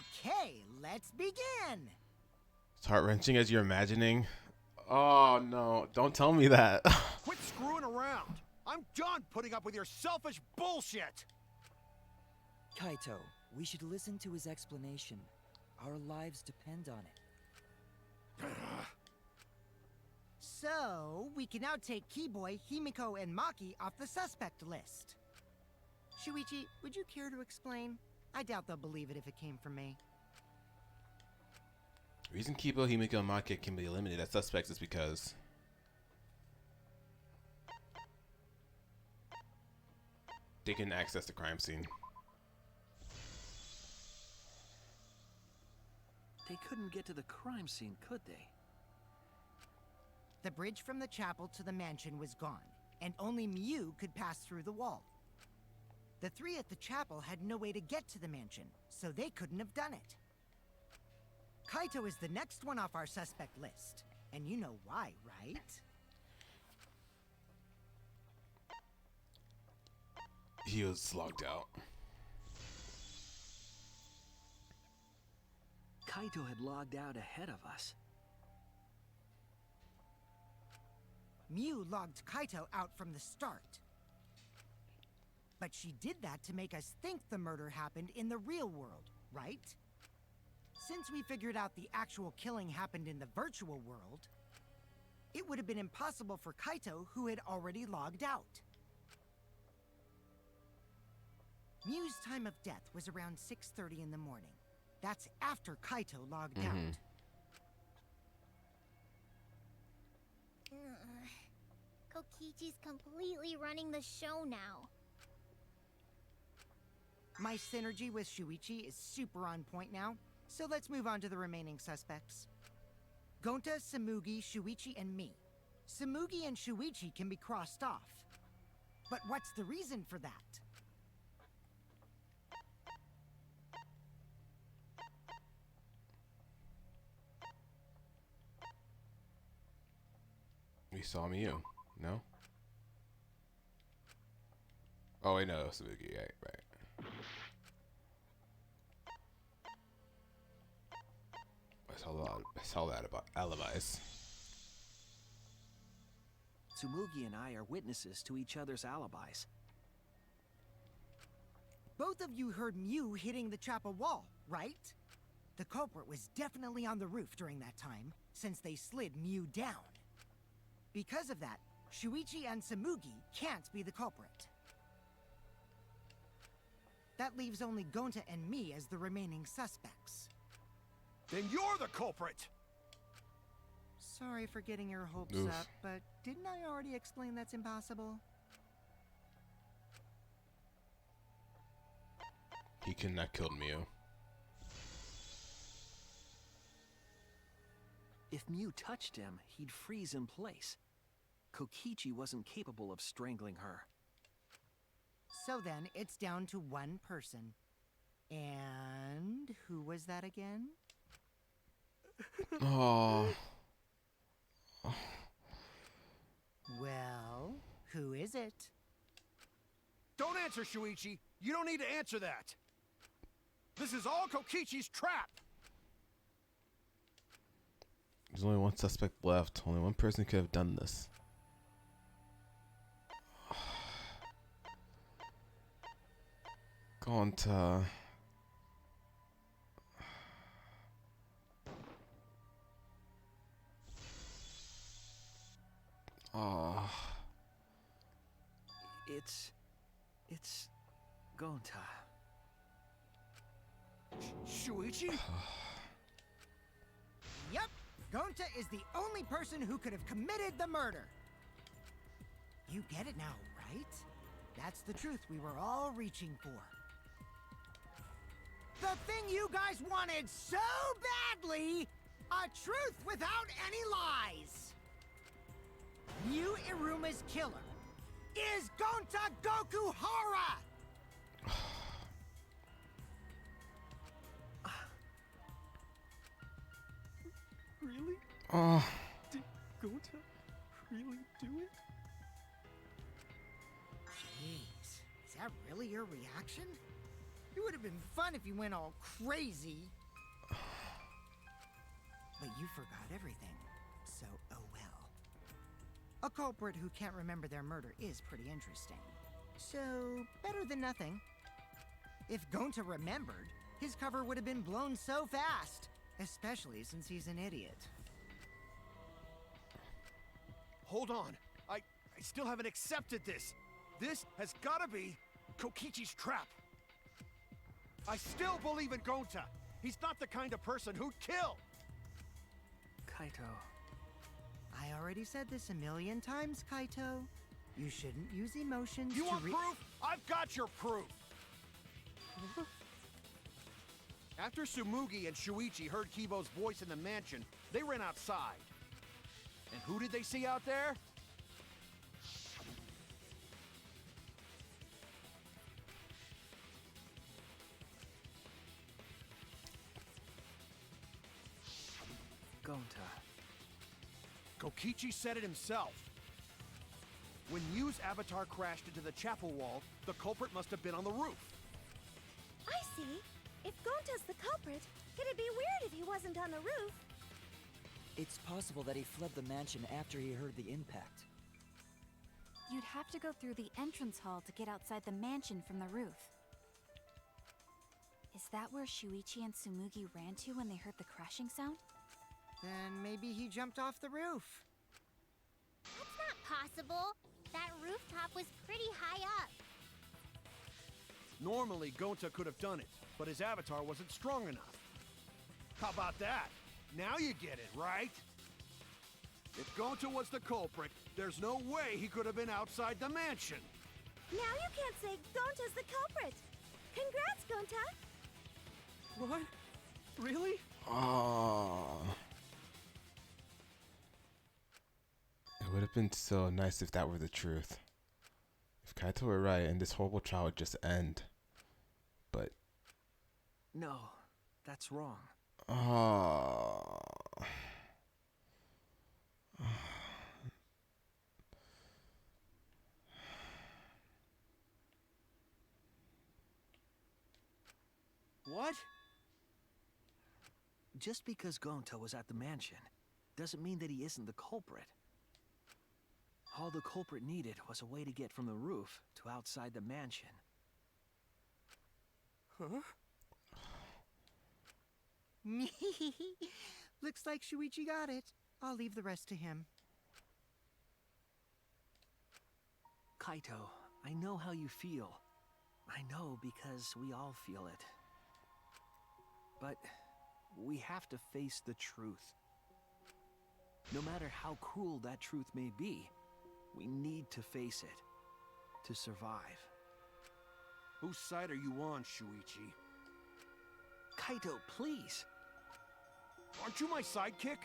Okay, let's begin. It's heart-wrenching as you're imagining. Oh no, don't tell me that. Quit screwing around. I'm done putting up with your selfish bullshit. Kaito, we should listen to his explanation. Our lives depend on it. So, we can now take Keyboy, Himiko, and Maki off the suspect list. Shuichi, would you care to explain? I doubt they'll believe it if it came from me. The reason Kibo, Himiko, and Maki can be eliminated as suspects is because they can access the crime scene. They couldn't get to the crime scene, could they? The bridge from the chapel to the mansion was gone, and only Miu could pass through the wall. The three at the chapel had no way to get to the mansion, so they couldn't have done it. Kaito is the next one off our suspect list, and you know why, right? He was logged out. Kaito had logged out ahead of us. Miu logged Kaito out from the start. But she did that to make us think the murder happened in the real world, right? Since we figured out the actual killing happened in the virtual world, it would have been impossible for Kaito, who had already logged out. Miu's time of death was around 6:30 in the morning. That's after Kaito logged out. Kokichi's completely running the show now. My synergy with Shuichi is super on point now, so let's move on to the remaining suspects. Gonta, Samugi, Shuichi, and me. Samugi and Shuichi can be crossed off. But what's the reason for that? We saw Miu. No? Oh wait, no, Sabuki, right. I saw that about alibis. Tsumugi and I are witnesses to each other's alibis. Both of you heard Miu hitting the chapel wall, right? The culprit was definitely on the roof during that time, since they slid Miu down. Because of that, Shuichi and Samugi can't be the culprit. That leaves only Gonta and me as the remaining suspects. Then you're the culprit. Sorry for getting your hopes Oof. up, but didn't I already explain that's impossible? He couldn't have killed Miu. If Miu touched him, he'd freeze in place. Kokichi wasn't capable of strangling her. So then, it's down to one person. And who was that again? Oh. Well, who is it? Don't answer, Shuichi. You don't need to answer that. This is all Kokichi's trap. There's only one suspect left. Only one person could have done this. Gonta. Oh. It's Gonta. Shuichi? Yep, Gonta is the only person who could have committed the murder. You get it now, right? That's the truth we were all reaching for. The thing you guys wanted so badly! A truth without any lies! Miu Iruma's killer is Gonta Gokuhara! Really? Oh. Did Gonta really do it? Jeez, is that really your reaction? It would have been fun if you went all crazy. But you forgot everything, so oh well. A culprit who can't remember their murder is pretty interesting. So, better than nothing. If Gonta remembered, his cover would have been blown so fast. Especially since he's an idiot. Hold on. I still haven't accepted this. This has gotta be Kokichi's trap. I still believe in Gonta. He's not the kind of person who'd kill. Kaito. I already said this a million times, Kaito. You shouldn't use emotions You to want proof? I've got your proof. After Tsumugi and Shuichi heard Kibo's voice in the mansion, they ran outside. And who did they see out there? Gonta. Kokichi said it himself. When Yu's avatar crashed into the chapel wall, the culprit must have been on the roof. I see. If Gonta's the culprit, it'd be weird if he wasn't on the roof. It's possible that he fled the mansion after he heard the impact. You'd have to go through the entrance hall to get outside the mansion from the roof. Is that where Shuichi and Tsumugi ran to when they heard the crashing sound? Then maybe he jumped off the roof. That's not possible. That rooftop was pretty high up. Normally, Gonta could have done it, but his avatar wasn't strong enough. How about that? Now you get it, right? If Gonta was the culprit, there's no way he could have been outside the mansion. Now you can't say Gonta's the culprit. Congrats, Gonta. What? Really? Oh. It would have been so nice if that were the truth. If Kaito were right and this horrible trial would just end. But... No, that's wrong. Oh. What? Just because Gonta was at the mansion doesn't mean that he isn't the culprit. All the culprit needed was a way to get from the roof to outside the mansion. Huh? Looks like Shuichi got it. I'll leave the rest to him. Kaito, I know how you feel. I know because we all feel it. But we have to face the truth. No matter how cruel that truth may be, we need to face it to survive. Whose side are you on, Shuichi? Kaito, please. Aren't you my sidekick?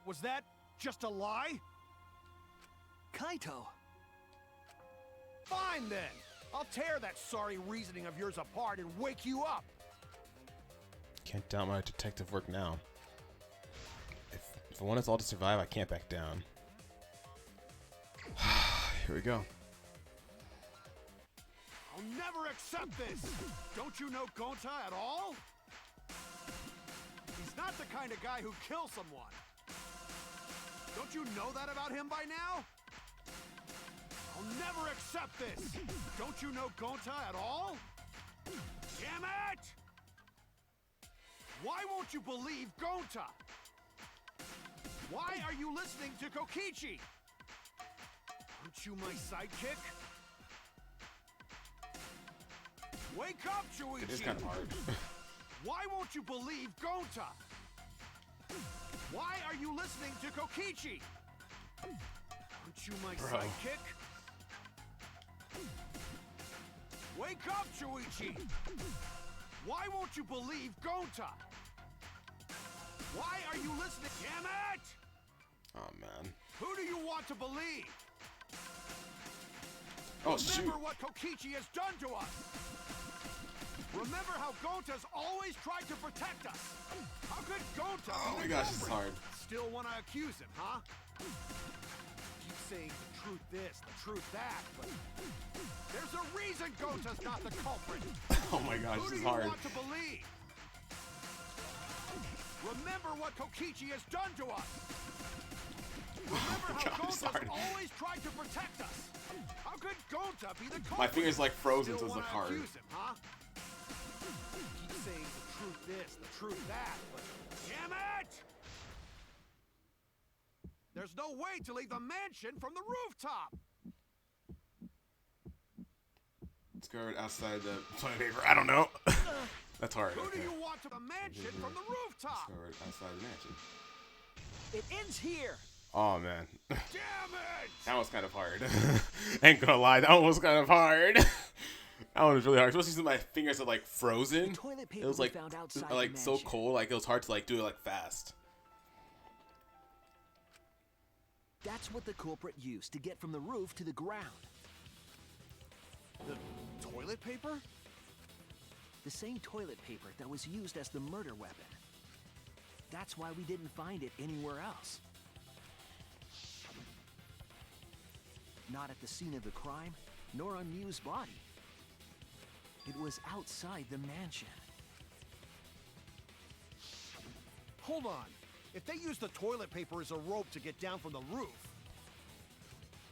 Was that just a lie? Kaito! Fine then! I'll tear that sorry reasoning of yours apart and wake you up! Can't doubt my detective work now. If I want us all to survive, I can't back down. Here we go. I'll never accept this! Don't you know Gonta at all? He's not the kind of guy who kills someone. Don't you know that about him by now? I'll never accept this! Don't you know Gonta at all? Damn it! Why won't you believe Gonta? Why are you listening to Kokichi? Aren't you my sidekick? Wake up, Shuichi! It is kind of hard. Why won't you believe Gonta? Why are you listening to Kokichi? Aren't you my Bro. sidekick? Wake up, Shuichi! Why won't you believe Gonta? Why are you listening? Damn it! Oh man. Who do you want to believe? Oh shoot. Remember what Kokichi has done to us! Remember how Gonta's always tried to protect us! How could Gonta Oh be my the gosh, this is culprit? hard. Still want to accuse him, huh? Keep saying the truth this, the truth that, but there's a reason Gota's not the culprit. Oh my gosh, Who this do is you hard. want to believe? Remember what Kokichi has done to us. Remember how God, I'm Gota's sorry. always tried to protect us. How could Gota be the culprit? My finger's like frozen Still to the wanna card. accuse him, huh? Keep saying the truth this, the truth that, but damn it! There's no way to leave the mansion from the rooftop. Discovered outside the toilet paper. I don't know. That's hard. Who do Okay. you want to the mansion from the rooftop? Discovered outside the mansion. It ends here. Oh man, Damn it! that was kind of hard. Ain't gonna lie, that one was kind of hard. That one was really hard, especially since my fingers are like frozen. The toilet paper It was we like found outside like the so mansion. cold, like it was hard to like do it like fast. That's what the culprit used to get from the roof to the ground. The toilet paper? The same toilet paper that was used as the murder weapon. That's why we didn't find it anywhere else. Not at the scene of the crime, nor on Mew's body. It was outside the mansion. Hold on. If they use the toilet paper as a rope to get down from the roof,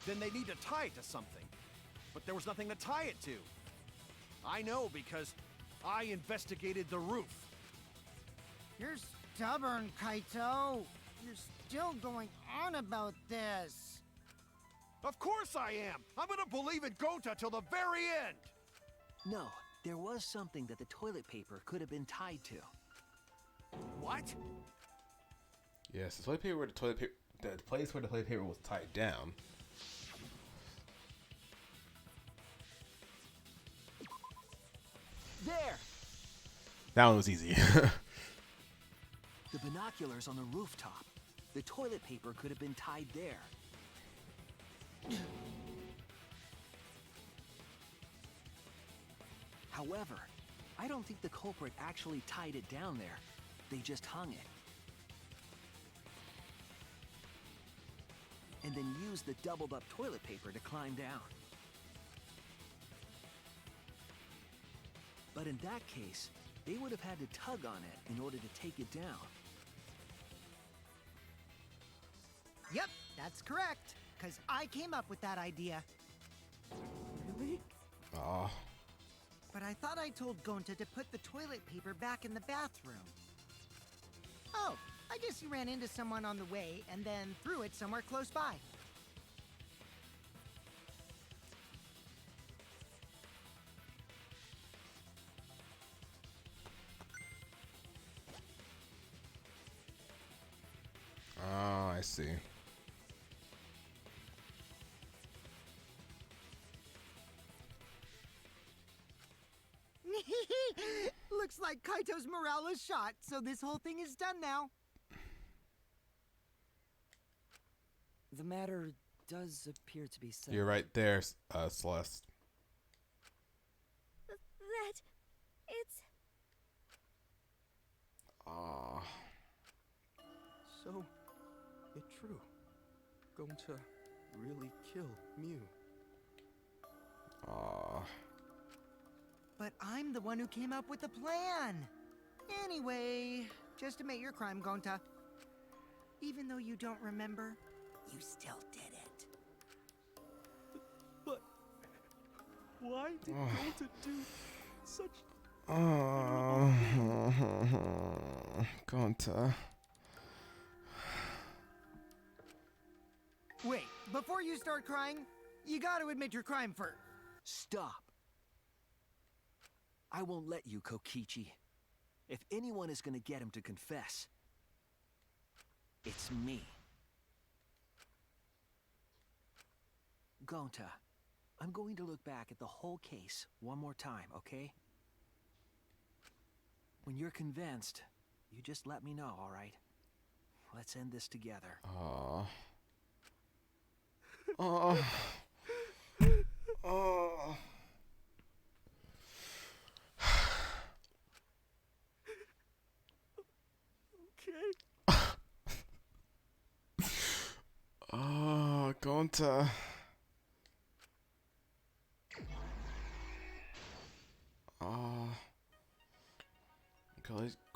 then they need to tie it to something. But there was nothing to tie it to. I know because I investigated the roof. You're stubborn, Kaito. You're still going on about this. Of course I am. I'm gonna believe in Gota till the very end. No, there was something that the toilet paper could have been tied to. What? Yes, the toilet paper where the place where the toilet paper was tied down. There! That one was easy. The binoculars on the rooftop. The toilet paper could have been tied there. However, I don't think the culprit actually tied it down there. They just hung it. And then used the doubled up toilet paper to climb down. But in that case, they would have had to tug on it in order to take it down. Yep, that's correct. Because I came up with that idea. Really? Aw. But I thought I told Gonta to put the toilet paper back in the bathroom. Oh, I guess he ran into someone on the way and then threw it somewhere close by. Oh, I see. Looks like Kaito's morale is shot, so this whole thing is done now. The matter does appear to be settled. You're right there, Celeste. That... it's... Aw. So, it's true. Going to really kill Mew. Aw. But I'm the one who came up with the plan. Anyway, just admit your crime, Gonta. Even though you don't remember, you still did it. But why did Gota do such... Oh, Gonta. Wait, before you start crying, you gotta admit your crime first. Stop. I won't let you, Kokichi. If anyone is gonna get him to confess, it's me. Gonta, I'm going to look back at the whole case one more time, okay? When you're convinced, you just let me know, all right? Let's end this together. Aw. Aw. Aw. Okay. Oh, Gonta.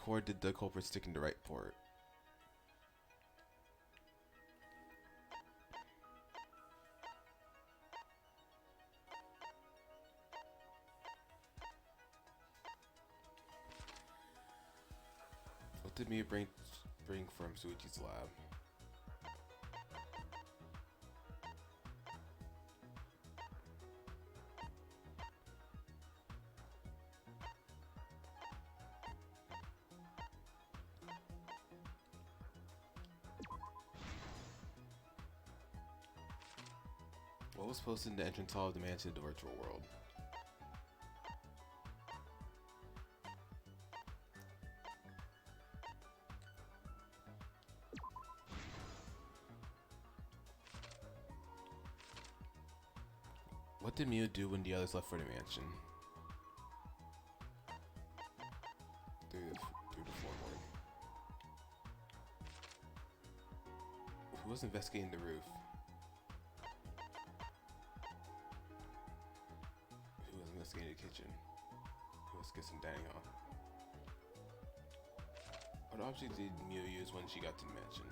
cord did the culprit stick in the right port? What did Mia bring from Suichi's lab? What was posted in the entrance hall of the mansion to the virtual world? What did Mew do when the others left for the mansion? Through the floorboard. Who was investigating the roof? Who was investigating the kitchen? Who was kissing Danny off? What object did Mew use when she got to the mansion?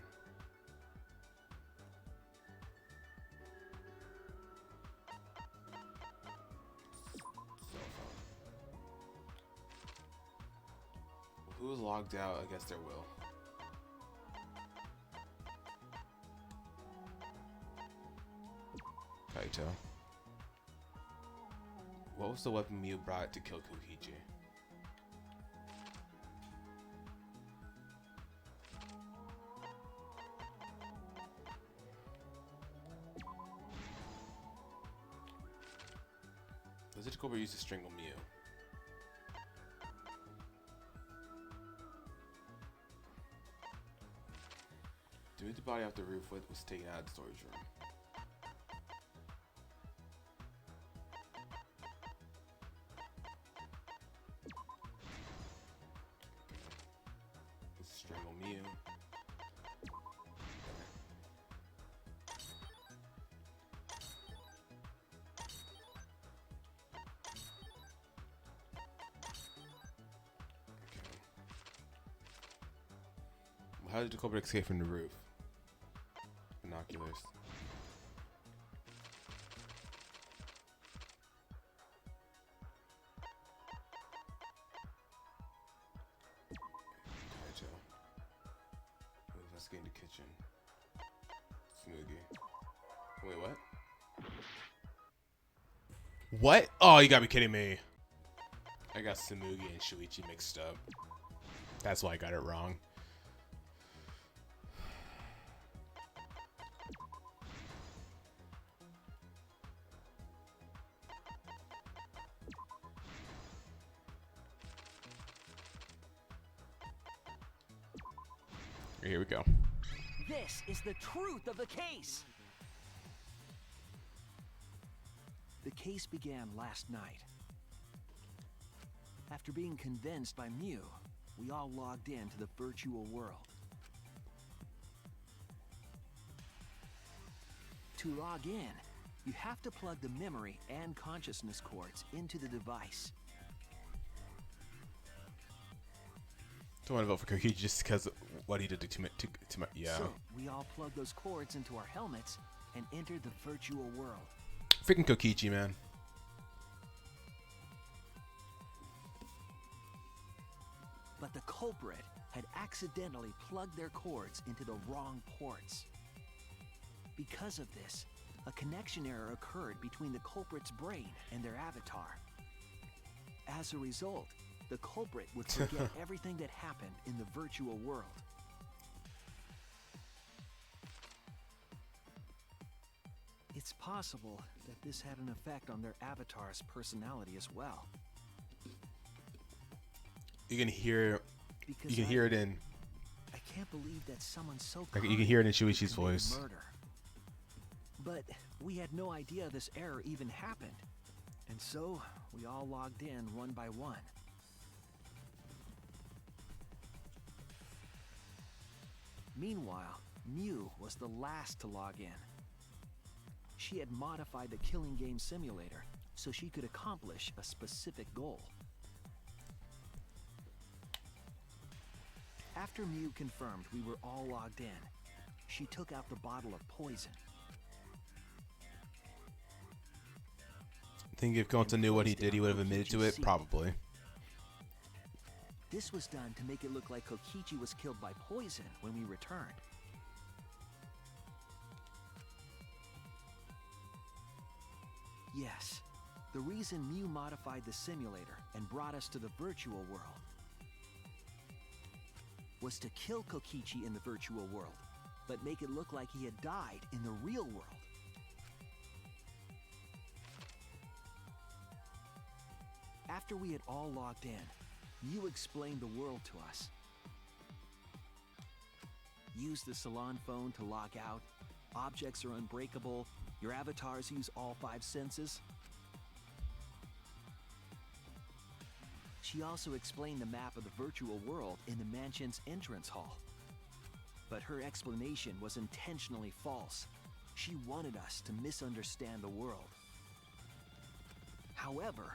Who was logged out against their will? Kaito. What was the weapon Mew brought to kill Kokichi? Was it Cobra used to strangle Mew? To move the body off the roof, what was taken out of the storage room? Let's strangle Mew. How did the culprit escape from the roof? Binoculars. Kaito. Investigating the kitchen. Smoogie. Wait, what? What? Oh, you gotta be kidding me. I got Samugi and Shuichi mixed up. That's why I got it wrong. Here we go. This is the truth of the case. The case began last night. After being convinced by Mew, we all logged into the virtual world. To log in, you have to plug the memory and consciousness cords into the device. Don't want to vote for Kokichi just because what he did to my yeah. So we all plugged those cords into our helmets and entered the virtual world. Freaking Kokichi, man. But the culprit had accidentally plugged their cords into the wrong ports. Because of this, a connection error occurred between the culprit's brain and their avatar. As a result, the culprit would forget everything that happened in the virtual world. It's possible that this had an effect on their avatar's personality as well. You can hear Because it in I can't believe that someone so like, you can kind hear it in could Shuichi's commit voice. murder. But we had no idea this error even happened. And so we all logged in one by one. Meanwhile, Mew was the last to log in. She had modified the killing game simulator so she could accomplish a specific goal. After Mew confirmed we were all logged in, she took out the bottle of poison. Think if Gonta knew what he did, he would have admitted to it? Probably. This was done to make it look like Kokichi was killed by poison when we returned. Yes, the reason Mew modified the simulator and brought us to the virtual world was to kill Kokichi in the virtual world, but make it look like he had died in the real world. After we had all logged in, Mew explained the world to us. Use the salon phone to log out. Objects are unbreakable. Your avatars use all 5 senses. She also explained the map of the virtual world in the mansion's entrance hall. But her explanation was intentionally false. She wanted us to misunderstand the world. However,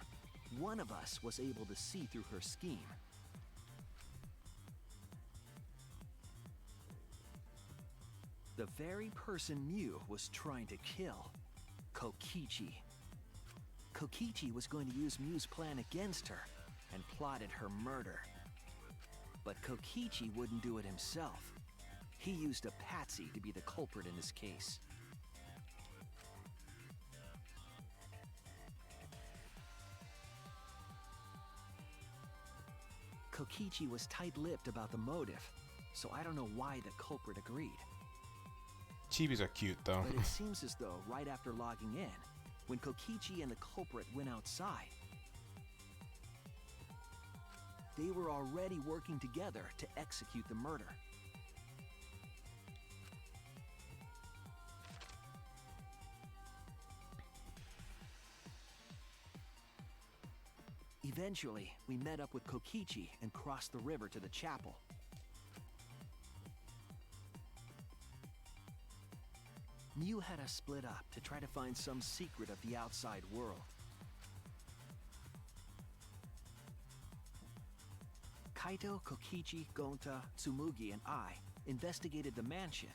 one of us was able to see through her scheme. The very person Mew was trying to kill, Kokichi. Kokichi was going to use Mew's plan against her and plotted her murder. But Kokichi wouldn't do it himself. He used a patsy to be the culprit in this case. Kokichi was tight-lipped about the motive, so I don't know why the culprit agreed. Chibis are cute, though. But it seems as though right after logging in, when Kokichi and the culprit went outside, they were already working together to execute the murder. Eventually, we met up with Kokichi and crossed the river to the chapel. Mew had us split up to try to find some secret of the outside world. Kaito, Kokichi, Gonta, Tsumugi, and I investigated the mansion,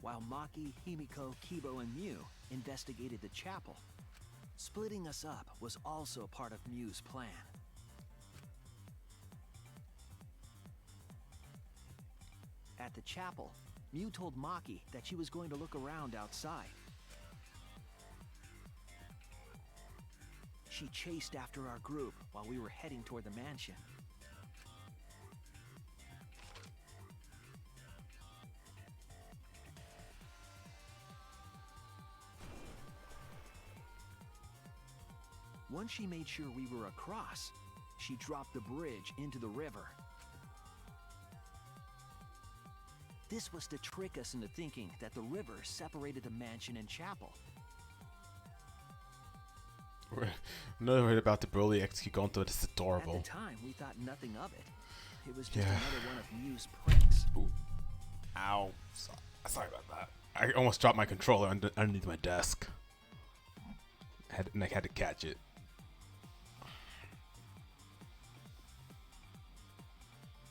while Maki, Himiko, Kibo, and Mew investigated the chapel. Splitting us up was also part of Mew's plan. At the chapel, Mew told Maki that she was going to look around outside. She chased after our group while we were heading toward the mansion. Once she made sure we were across, she dropped the bridge into the river. This was to trick us into thinking that the river separated the mansion and chapel. I'm not worried about the Broly execute Gonto. It's adorable. At the time, we thought nothing of it. It was just another one of Mew's pranks. Ooh. Ow. Sorry about that. I almost dropped my controller underneath my desk. I had to catch it.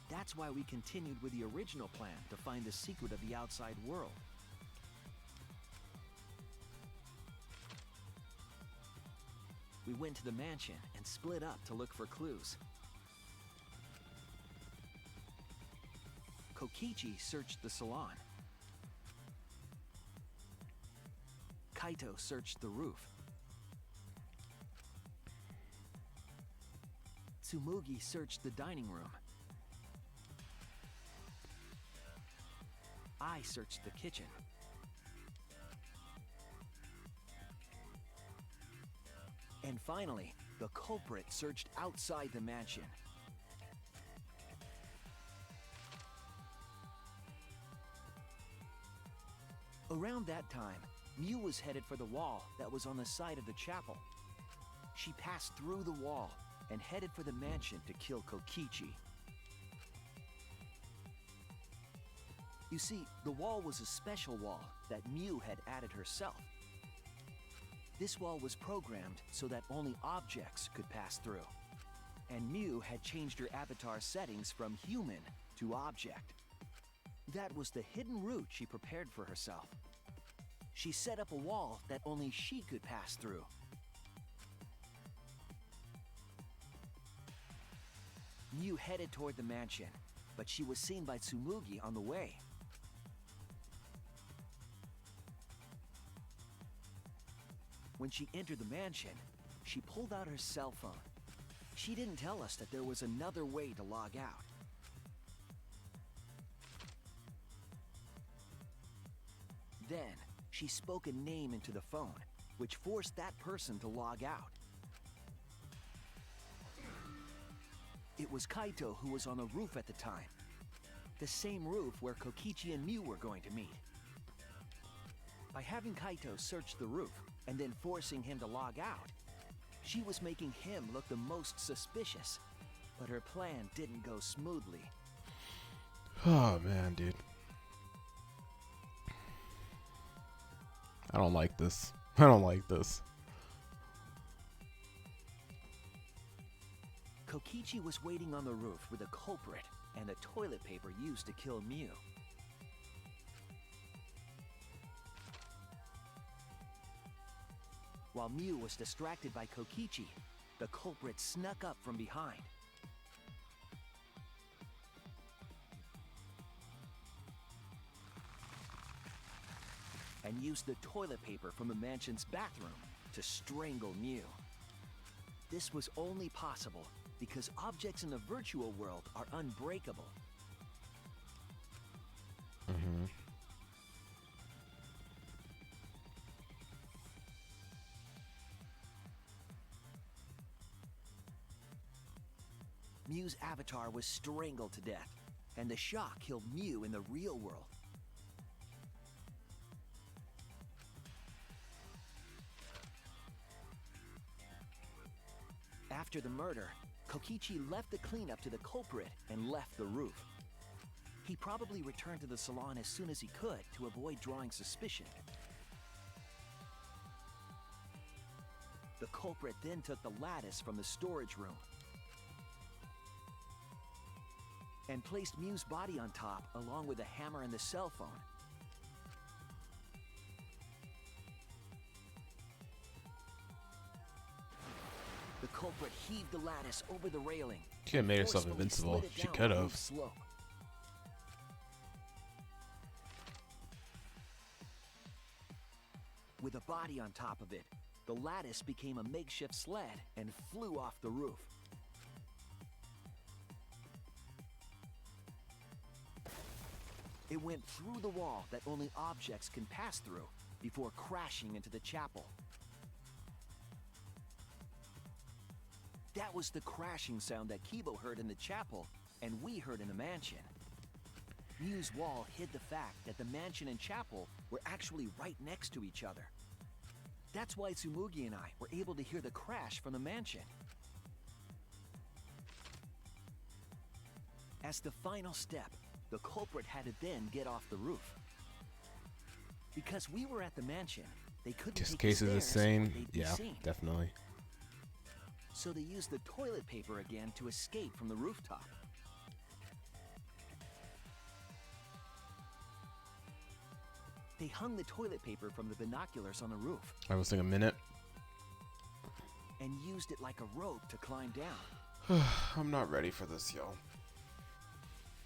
That's why we continued with the original plan to find the secret of the outside world. We went to the mansion and split up to look for clues. Kokichi searched the salon. Kaito searched the roof. Tsumugi searched the dining room. I searched the kitchen. And finally, the culprit searched outside the mansion. Around that time, Mew was headed for the wall that was on the side of the chapel. She passed through the wall and headed for the mansion to kill Kokichi. You see, the wall was a special wall that Mew had added herself. This wall was programmed so that only objects could pass through. and Mew had changed her avatar settings from human to object. That was the hidden route she prepared for herself. She set up a wall that only she could pass through. Mew headed toward the mansion, but she was seen by Tsumugi on the way. When she entered the mansion, she pulled out her cell phone. She didn't tell us that there was another way to log out. Then, she spoke a name into the phone, which forced that person to log out. It was Kaito who was on the roof at the time. The same roof where Kokichi and Mew were going to meet. By having Kaito search the roof and then forcing him to log out, she was making him look the most suspicious. But her plan didn't go smoothly. Oh man, dude. I don't like this. I don't like this. Kokichi was waiting on the roof with a culprit and the toilet paper used to kill Mew. While Mew was distracted by Kokichi, the culprit snuck up from behind. And used the toilet paper from the mansion's bathroom to strangle Mew. This was only possible because objects in the virtual world are unbreakable. Mew's avatar was strangled to death, and the shock killed Mew in the real world. After the murder, Kokichi left the cleanup to the culprit and left the roof. He probably returned to the salon as soon as he could to avoid drawing suspicion. The culprit then took the lattice from the storage room and placed Mew's body on top along with the hammer and the cell phone. The culprit heaved the lattice over the railing. She could have made herself forcefully invincible. slid it She down could the have. roof slope. With a body on top of it, the lattice became a makeshift sled and flew off the roof. It went through the wall that only objects can pass through before crashing into the chapel. That was the crashing sound that Kibo heard in the chapel and we heard in the mansion. Mew's wall hid the fact that the mansion and chapel were actually right next to each other. That's why Tsumugi and I were able to hear the crash from the mansion. As the final step, the culprit had to then get off the roof. Because we were at the mansion, they couldn't Just take case is the stairs or same. they'd be Yeah, seen. definitely. So they used the toilet paper again to escape from the rooftop. They hung the toilet paper from the binoculars on the roof I was like a minute. and used it like a rope to climb down. I'm not ready for this, yo.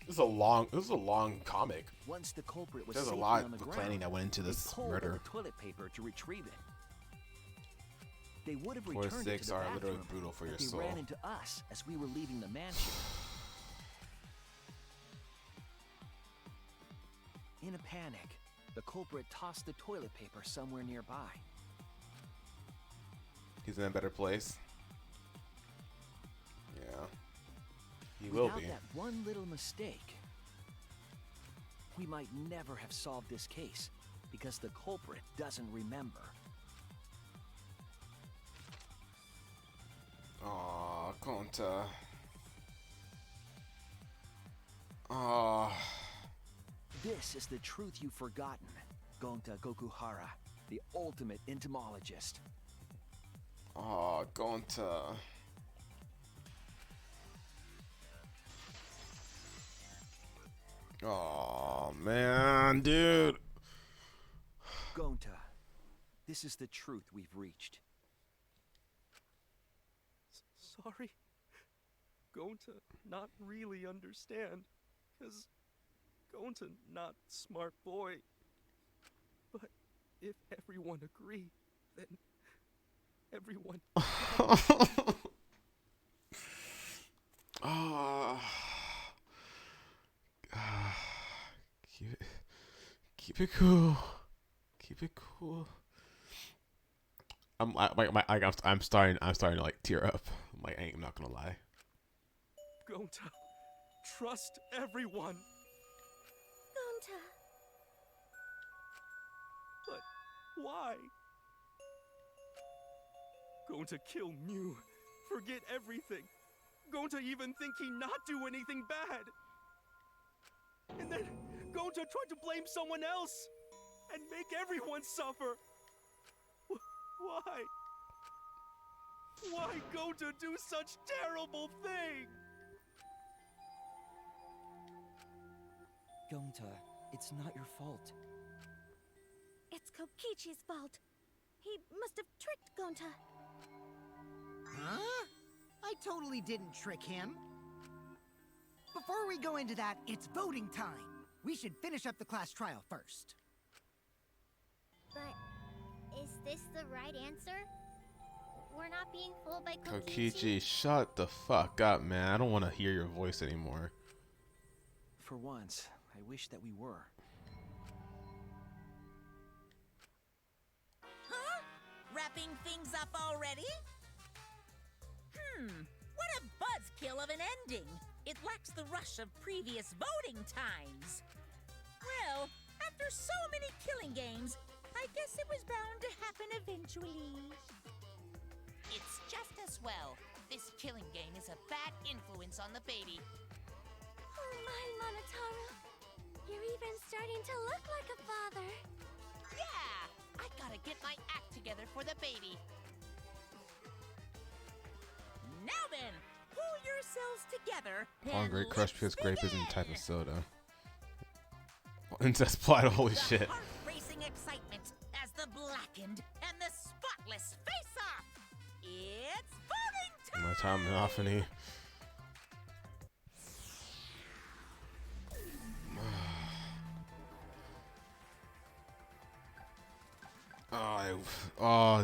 This is a long comic. Once the culprit was There's a safely lot on the of ground, planning that went into they this pulled on murder. the toilet paper to retrieve it. They would have 4 to returned it 6 to the are bathroom, literally brutal for but your they soul. ran into us as we were leaving the mansion. In a panic, the culprit tossed the toilet paper somewhere nearby. He's in a better place. Yeah. He will Without be. that one little mistake, we might never have solved this case because the culprit doesn't remember. Aw, Konta. Aw. This is the truth you've forgotten, Gonta Gokuhara, the ultimate entomologist. Aw, Konta. Oh man, dude. Gonta, this is the truth we've reached. Sorry. Going to not really understand. Because going to not smart boy. But if everyone agree, then everyone... Keep it cool. Keep it cool. I'm starting to like tear up. I'm not gonna lie. Gonta, trust everyone. Gonta. But why? Going to kill Mew. Forget everything. Going to even think he not do anything bad. And then going to try to blame someone else and make everyone suffer. Why? Why go to do such terrible thing? Gonta, it's not your fault. It's Kokichi's fault. He must have tricked Gonta. Huh? I totally didn't trick him. Before we go into that, it's voting time. We should finish up the class trial first. But is this the right answer? We're not being fooled by Kokichi, shut the fuck up, man. I don't want to hear your voice anymore. For once, I wish that we were. Huh? Wrapping things up already? What a buzzkill of an ending! It lacks the rush of previous voting times. Well, after so many killing games, I guess it was bound to happen eventually. It's just as well. This killing game is a bad influence on the baby. Oh my, Monotaro. You're even starting to look like a father. Yeah! I gotta get my act together for the baby. Now then, pull yourselves together. Upon and great crush because let's grape isn't a begin. type of soda. Incest plot, holy The shit. heart-racing excitement as the blackened and the spotless face off. It's voting time. My time monophony.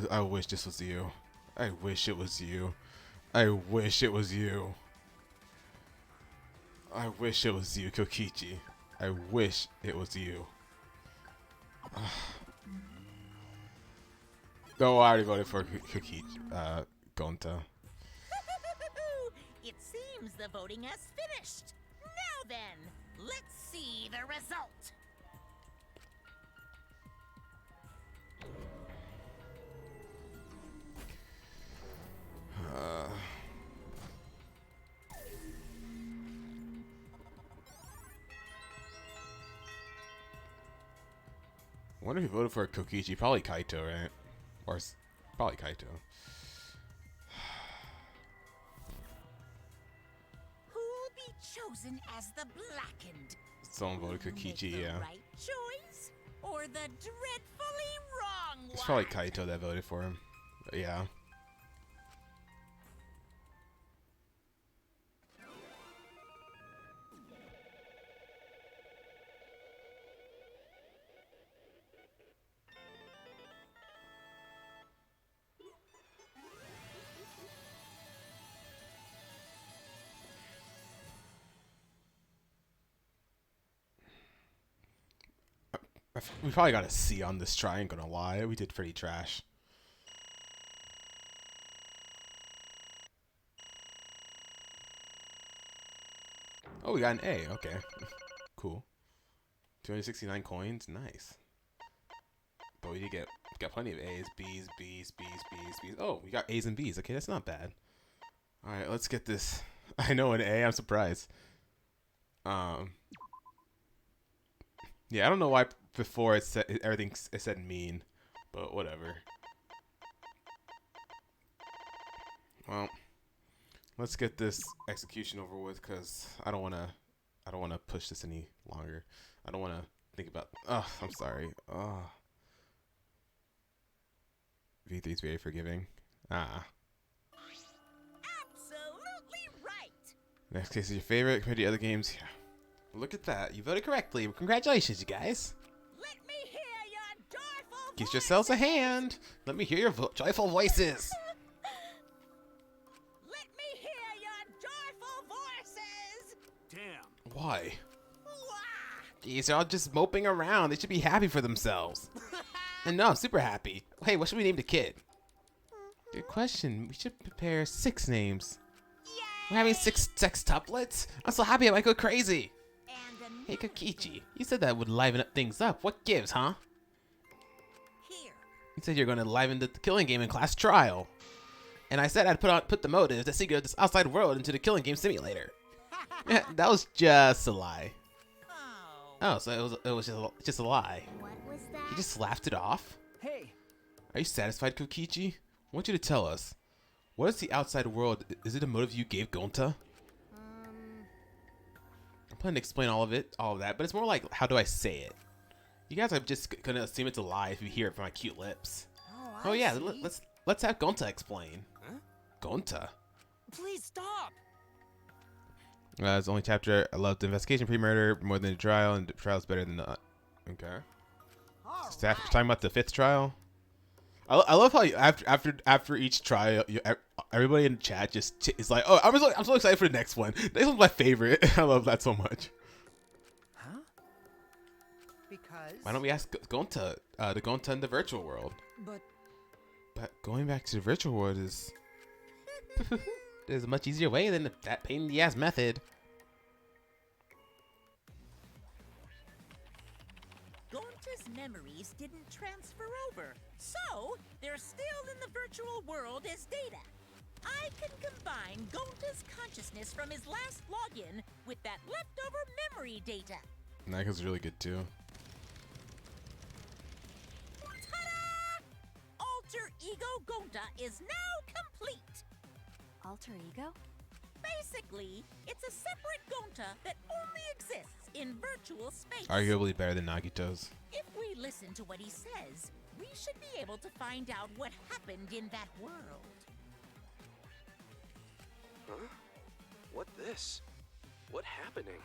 I wish this was you. I wish it was you. I wish it was you. I wish it was you, Kokichi. I wish it was you. No, I already voted for Kokichi, Gonta. It seems the voting has finished. Now then, let's see the result. I wonder if he voted for Kokichi. Probably Kaito, right? Or probably Kaito. Who'll be chosen as the blackened? Someone voted Will you Kokichi, make the yeah. right choice or the dreadfully wrong one? It's probably Kaito that voted for him. But yeah. We probably got a C on this try, ain't gonna lie. We did pretty trash. Oh, we got an A. Okay. Cool. 269 coins. Nice. But we did got plenty of A's, B's, B's, B's, B's, B's. Oh, we got A's and B's. Okay, that's not bad. Alright, let's get this. I know an A. I'm surprised. Yeah, I don't know why before it said everything it said mean, but whatever. Well, let's get this execution over with because I don't want I don't want to push this any longer. I don't want to think about. Oh, I'm sorry. Oh. V3 is very forgiving. Ah. Absolutely right. Next case is your favorite compared to the other games. Yeah. Look at that. You voted correctly. Congratulations, you guys. Let me hear your joyful Give yourselves a voices. hand. Let me hear your joyful voices. Let me hear your joyful voices. Damn. Why? Wah! Jeez, they're all just moping around. They should be happy for themselves. And no, I'm super happy. Hey, what should we name the kid? Good question. We should prepare 6 names. We're having 6 sextuplets? I'm so happy I might go crazy. And Hey, Kokichi, you said that would liven up things up. What gives, huh? here. You said you're going to liven the killing game in class trial. And I said I'd put the motive, the secret of this outside world into the killing game simulator. Yeah, that was just a lie. Oh, so it was just a lie. What was that? You just laughed it off? Hey, Are you satisfied, Kokichi? I want you to tell us. What is the outside world? Is it a motive you gave Gonta? I'm planning to explain all of that, but it's more like, how do I say it? You guys are just gonna assume it's a lie if you hear it from my cute lips. Oh yeah, let's have Gonta explain. Huh? Gonta. please stop. It's the only chapter. I loved the investigation pre-murder more than the trial, and the trial's better than the. Okay. All So right. talking about the 5th trial. I love how you, after each trial, everybody in the chat just is like, oh, I'm so excited for the next one. This one's my favorite. I love that so much. Huh? Because Why don't we ask Gonta, the Gonta in the virtual world? But going back to the virtual world is there's a much easier way than that pain in the ass method. Gonta's memories didn't transfer over, so they're still in the virtual world as data. I can combine Gonta's consciousness from his last login with that leftover memory data. That was really good too. Ta-da! Alter Ego Gonta is now complete. Alter ego? Basically, it's a separate Gonta that only exists in virtual space. Arguably better than Nagito's. If we listen to what he says, we should be able to find out what happened in that world. Huh? What this? What happening?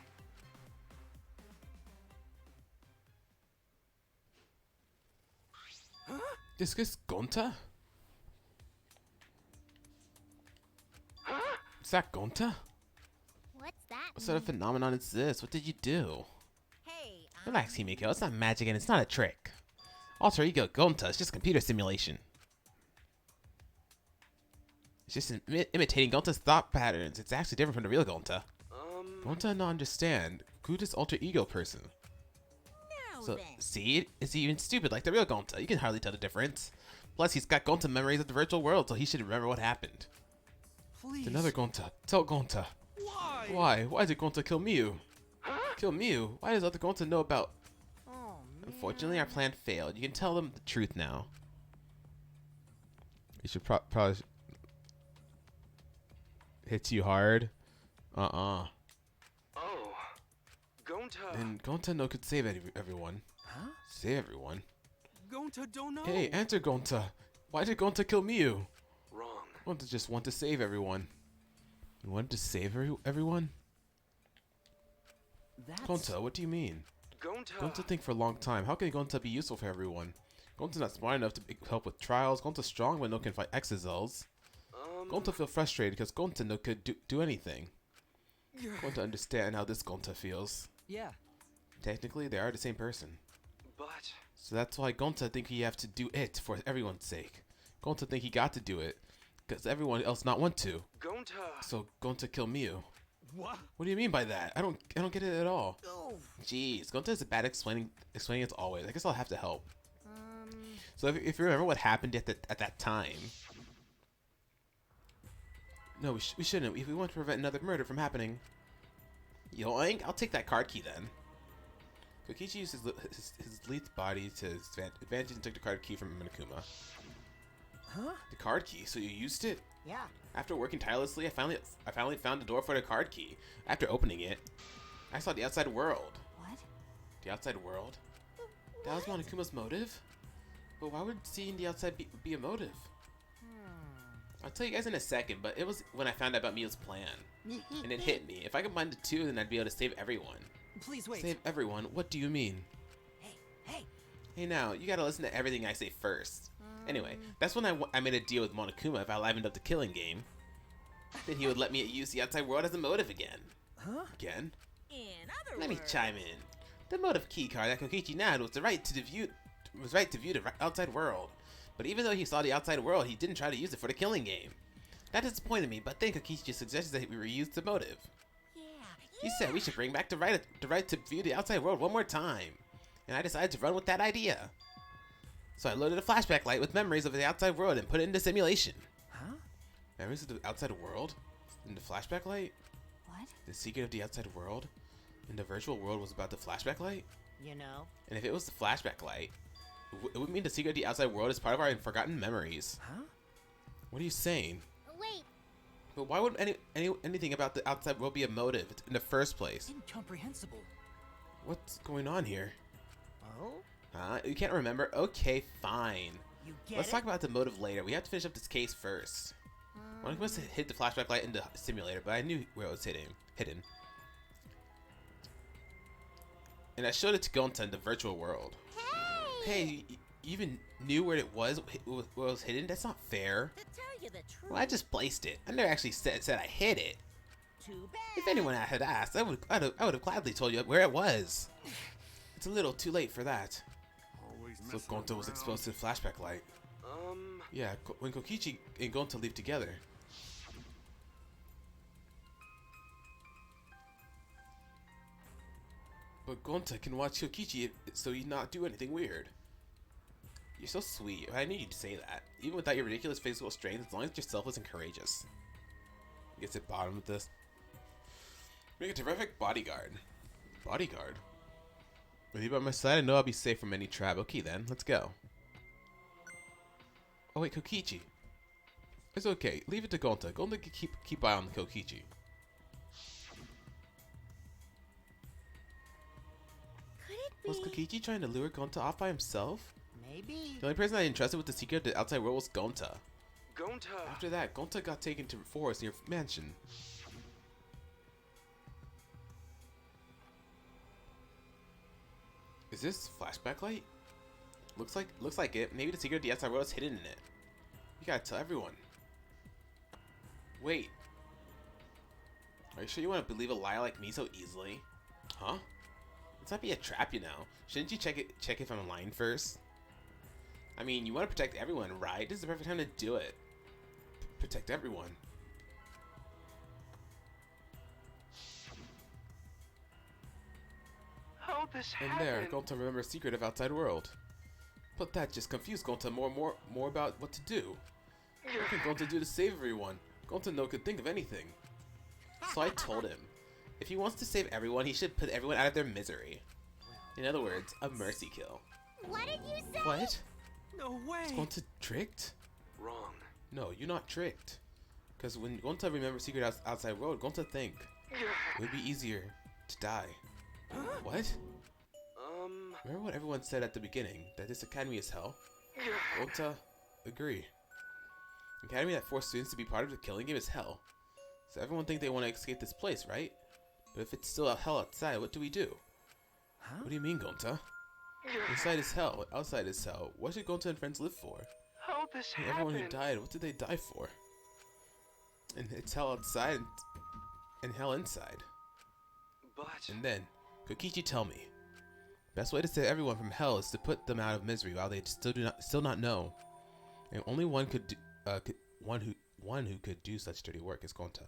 Huh? This is Gonta? Huh? Is that Gonta? What's that? What sort of phenomenon is this? What did you do? Hey, Relax, Himiko. It's not magic and it's not a trick. Alter Ego Gonta is just a computer simulation. It's just imitating Gonta's thought patterns. It's actually different from the real Gonta. Gonta no understand. Gonta's alter ego person. now So, then. see? Is he even stupid like the real Gonta? You can hardly tell the difference. Plus, he's got Gonta memories of the virtual world, so he should remember what happened. Please. It's another Gonta. Tell Gonta. Why? Why? Why did Gonta kill Mew? Kill Mew? Why does other Gonta know about... Oh, man. Unfortunately, our plan failed. You can tell them the truth now. You should probably... Hits you hard? Oh. Gonta. Then Gonta no could save everyone. Huh? Save everyone? Gonta don't know. Hey, answer Gonta. Why did Gonta kill Mew? Wrong. Gonta just want to save everyone. You wanted to save everyone? That's... Gonta, what do you mean? Gonta. Gonta think for a long time. How can Gonta be useful for everyone? Gonta's not smart enough to help with trials. Gonta's strong but no can fight Exazels. Gonta feel frustrated because Gonta no could do anything. Gonta understand how this Gonta feels. Yeah. Technically, they are the same person. But So that's why Gonta think he have to do it for everyone's sake. Gonta think he got to do it because everyone else not want to. Gonta. So Gonta kill Mew. What? What do you mean by that? I don't get it at all. Oh, Jeez, Gonta is bad explaining it always. I guess I'll have to help. So if you remember what happened at that time. No, we shouldn't. If we want to prevent another murder from happening. Yoink! I'll take that card key then. Kokichi used his lethal body to his advantage and took the card key from Minakuma. Huh? The card key? So you used it? yeah. After working tirelessly, I finally found the door for the card key. After opening it, I saw the outside world. What? The outside world? That was Monokuma's motive? But why would seeing the outside be a motive? I'll tell you guys in a second, but it was when I found out about Mio's plan. And it hit me. If I combined the two, then I'd be able to save everyone. Please wait. Save everyone? What do you mean? Hey. Hey now, you gotta listen to everything I say first. Anyway, that's when I made a deal with Monokuma. If I livened up the killing game, then he would let me use the outside world as a motive again. Huh? Again? In other Let me words, chime in. The motive keycard that Kokichi had was the right to view the outside world. But even though he saw the outside world, he didn't try to use it for the killing game. That disappointed me, but then Kokichi suggested that we reuse the motive. He said we should bring back the right to view the outside world one more time. And I decided to run with that idea. So I loaded a flashback light with memories of the outside world and put it into simulation. Huh? Memories of the outside world? In the flashback light? What? The secret of the outside world? And the virtual world was about the flashback light? You know? And if it was the flashback light, it would mean the secret of the outside world is part of our forgotten memories. Huh? What are you saying? Wait, But why would anything about the outside world be a motive in the first place? Incomprehensible. What's going on here? Oh? You can't remember? Okay, fine. You get Let's it? talk about the motive later. We have to finish up this case first. I must have hid the flashback light in the simulator, but I knew where it was hidden. And I showed it to Gonta in the virtual world. Hey, you even knew where it was hidden? That's not fair. to tell you the truth, Well, I just placed it. I never actually said I hid it. too bad. If anyone had asked, I would have gladly told you where it was. It's a little too late for that. Always So messing Gonta was around. exposed to the flashback light. Yeah, when Kokichi and Gonta leave together. But Gonta can watch Kokichi so he not do anything weird. You're so sweet. I knew you'd say that. Even without your ridiculous physical strength, as long as you're selfless and courageous. Gets at bottom of this. Make a terrific bodyguard. Bodyguard? With you by my side, I know I'll be safe from any trap. Okay then, let's go. Oh wait, Kokichi. It's okay. Leave it to Gonta. Gonta can keep eye on Kokichi. could it be? Was Kokichi trying to lure Gonta off by himself? Maybe. The only person I entrusted with the secret of the outside world was Gonta. Gonta! After that, Gonta got taken to the forest near mansion. Is this flashback light? Looks like it. Maybe the secret of the outside world is hidden in it. You gotta tell everyone. Wait. Are you sure you want to believe a lie like me so easily? Huh? Let's not be a trap, you know. Shouldn't you check if I'm lying first? I mean, you want to protect everyone, right? This is the perfect time to do it. Protect everyone. How'd this And happen? there, Gonta remembers secret of outside world. But that just confused Gonta more about what to do. What can Gonta do to save everyone? Gonta no could think of anything. So I told him, if he wants to save everyone, he should put everyone out of their misery. In other words, a mercy kill. What did you say? What? No way! Is Gonta tricked? Wrong. No, you're not tricked. Because when Gonta remembers secret outside world, Gonta think it would be easier to die. What? Remember what everyone said at the beginning, that this academy is hell? Gonta, agree. Academy that forced students to be part of the killing game is hell. So everyone think they want to escape this place, right? But if it's still a hell outside, what do we do? Huh? What do you mean, Gonta? Inside is hell, outside is hell. What should Gonta and friends live for? How'd this And happen? everyone who died, what did they die for? And it's hell outside and hell inside. But... And then, Kokichi, tell me. Best way to save everyone from hell is to put them out of misery while they still not know. And only one who could do such dirty work is Gonta.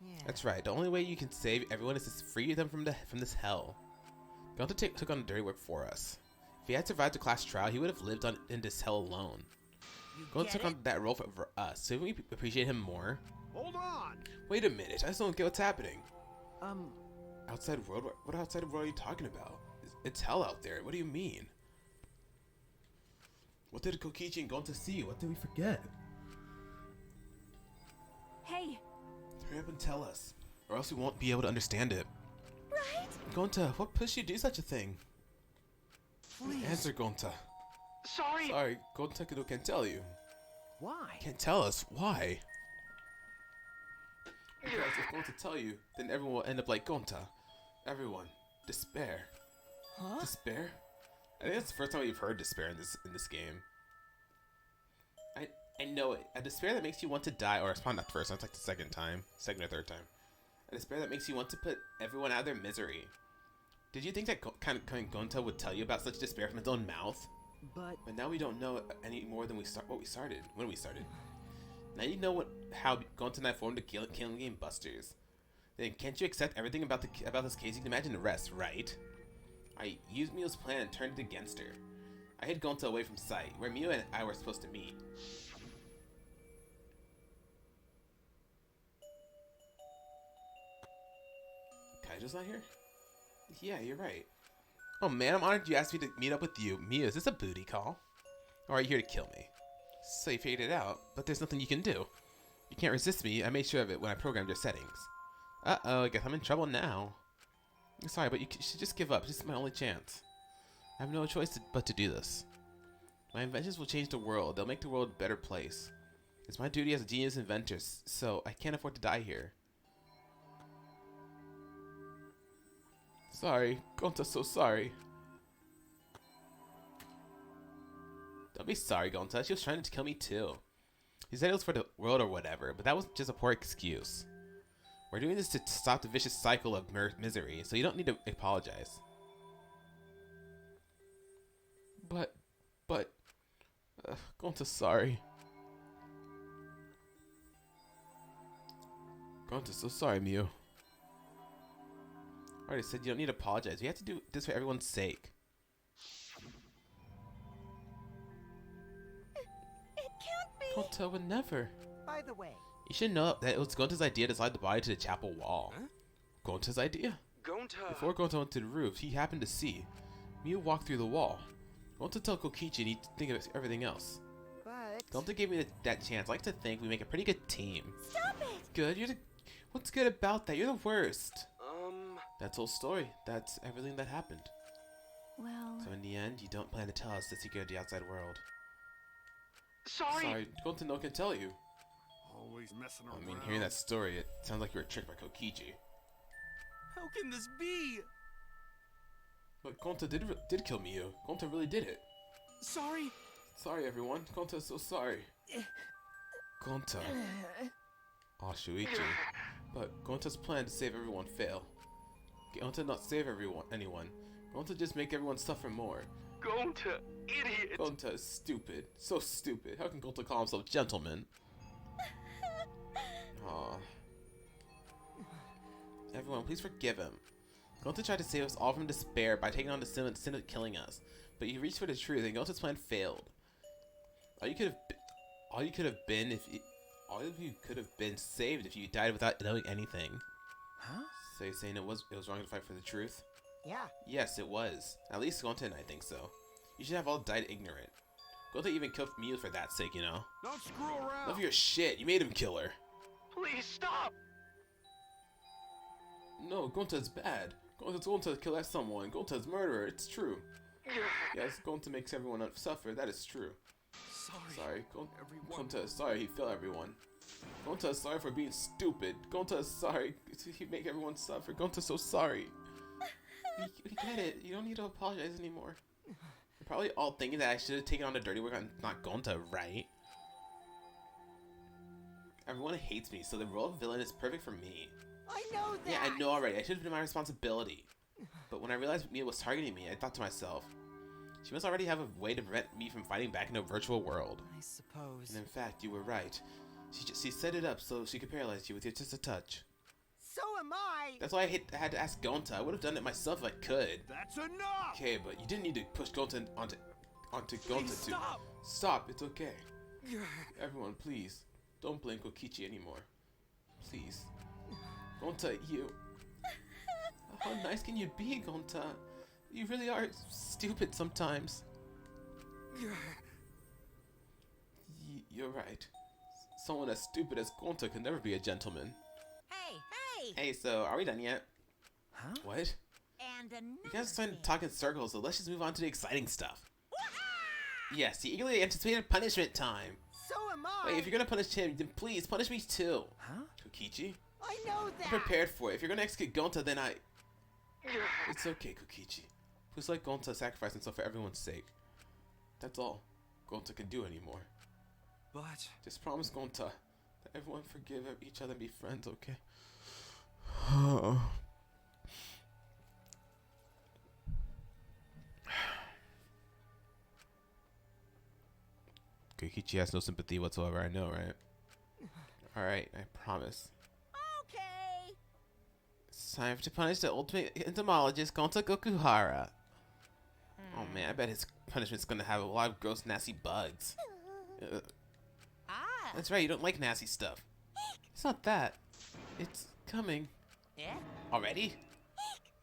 Yeah. That's right. The only way you can save everyone is to free them from this hell. Gonta took on the dirty work for us. If he had survived the class trial, he would have lived in this hell alone. Gonta get took on that role for us. So we appreciate him more. Hold on! Wait a minute. I just don't get what's happening. Um, Outside world? What outside world are you talking about? It's hell out there. What do you mean? What did Kokichi and Gonta see? What did we forget? Hey, Hurry up and tell us, or else we won't be able to understand it. Right? Gonta, what pushed you to do such a thing? Please. Answer, Gonta. Sorry. Sorry, Gonta can't tell you. Why? Can't tell us. Why? Because if Gonta tell you, then everyone will end up like Gonta. Everyone. Despair. Huh? Despair? I think that's the first time we've heard despair in this game. I know it. A despair that makes you want to die, or it's probably not the first time, it's like the second or third time. A despair that makes you want to put everyone out of their misery. Did you think that Gonta would tell you about such despair from his own mouth? But now we don't know any more than when we started. Now you know how Gonta and I formed the Killing Game Busters. Then can't you accept everything about this case? You can imagine the rest, right? I used Mio's plan and turned it against her. I hid Gonta away from sight, where Mio and I were supposed to meet. Kaijo's not here? Yeah, you're right. Oh man, I'm honored you asked me to meet up with you. Mio, is this a booty call? Or are you here to kill me? So you figured it out, but there's nothing you can do. You can't resist me. I made sure of it when I programmed your settings. Uh-oh, I guess I'm in trouble now. I'm sorry, but you should just give up. This is my only chance. I have no choice but to do this. My inventions will change the world. They'll make the world a better place. It's my duty as a genius inventor, so I can't afford to die here. Sorry, Gonta's so sorry. Don't be sorry, Gonta. She was trying to kill me too. He said it was for the world or whatever, but that was just a poor excuse. We're doing this to stop the vicious cycle of misery, so you don't need to apologize. But, Gonta's sorry. Gonta's so sorry, Mew. I already said you don't need to apologize. You have to do this for everyone's sake. It can't be. Gonta would never. By the way, You should know that it was Gonta's idea to slide the body to the chapel wall. Huh? Gonta's idea. Gonta. Before Gonta went to the roof, he happened to see Mew walk through the wall. Gonta told Kokichi and he'd think of everything else. but Gonta gave me that chance. I like to think we make a pretty good team. Stop it. Good? What's good about that? You're the worst. That's the whole story. That's everything that happened. Well, So in the end, you don't plan to tell us the secret of the outside world. Sorry. Gonta no can tell you. Always messing around. I mean, hearing that story, it sounds like you were tricked by Kokichi. How can this be? But Gonta did kill Miyu. Gonta really did it. Sorry. Sorry, everyone. Gonta's so sorry. Gonta. Aw, Shuichi. But Gonta's plan to save everyone failed. Gonta not save anyone. Gonta just make everyone suffer more. Gonta, idiot. Gonta is stupid. So stupid. How can Gonta call himself gentleman? Aw. Everyone, please forgive him. Gonta tried to save us all from despair by taking on the sin of killing us. But you reached for the truth and Gonta's plan failed. All you could have been saved if you died without knowing anything. Huh? So you're saying it was wrong to fight for the truth? yeah, Yes, it was. At least Gonta and I think so. You should have all died ignorant. Gonta even killed Miyu for that sake, you know. Don't screw around. Love your shit. You made him kill her. Please stop. No, Gonta's bad. Gonta's going to kill someone. Gonta's murderer. It's true. Yes, Gonta makes everyone suffer. That is true. Sorry. Gonta is sorry he failed everyone. Gonta is sorry for being stupid. Gonta is sorry he make everyone suffer. Gonta's so sorry. We get it. You don't need to apologize anymore. You're probably all thinking that I should have taken on the dirty work on not Gonta, right? Everyone hates me, so the role of villain is perfect for me. I know that. Yeah, I know already. I should have been my responsibility. But when I realized Mia was targeting me, I thought to myself, she must already have a way to prevent me from fighting back in a virtual world. I suppose. And in fact, you were right. She set it up so she could paralyze you with just a touch. So am I. That's why I had to ask Gonta. I would have done it myself if I could. That's enough. Okay, but you didn't need to push Gonta onto Gonta to... Stop. Stop, it's okay. Everyone, please. Don't blame Kokichi anymore. Please. Gonta, you... How nice can you be, Gonta? You really are stupid sometimes. You're right. Someone as stupid as Gonta can never be a gentleman. Hey, hey! Hey, so are we done yet? Huh? What? and another. You guys are starting to talk in circles, so let's just move on to the exciting stuff. Yes, the eagerly anticipated punishment time. So am I. Wait, if you're gonna punish him, then please punish me too. Huh? Kokichi? I know that. I'm prepared for it. If you're gonna execute Gonta, then I... It's okay, Kokichi. Please let Gonta sacrifice himself for everyone's sake. That's all Gonta can do anymore. But... Just promise Gonta that everyone forgive each other and be friends, okay? Kokichi has no sympathy whatsoever, I know, right? Alright, I promise. Okay. It's time to punish the ultimate entomologist, Gonta Gokuhara. Oh man, I bet his punishment's gonna have a lot of gross, nasty bugs. That's right, you don't like nasty stuff. It's not that. It's coming. Yeah? Already?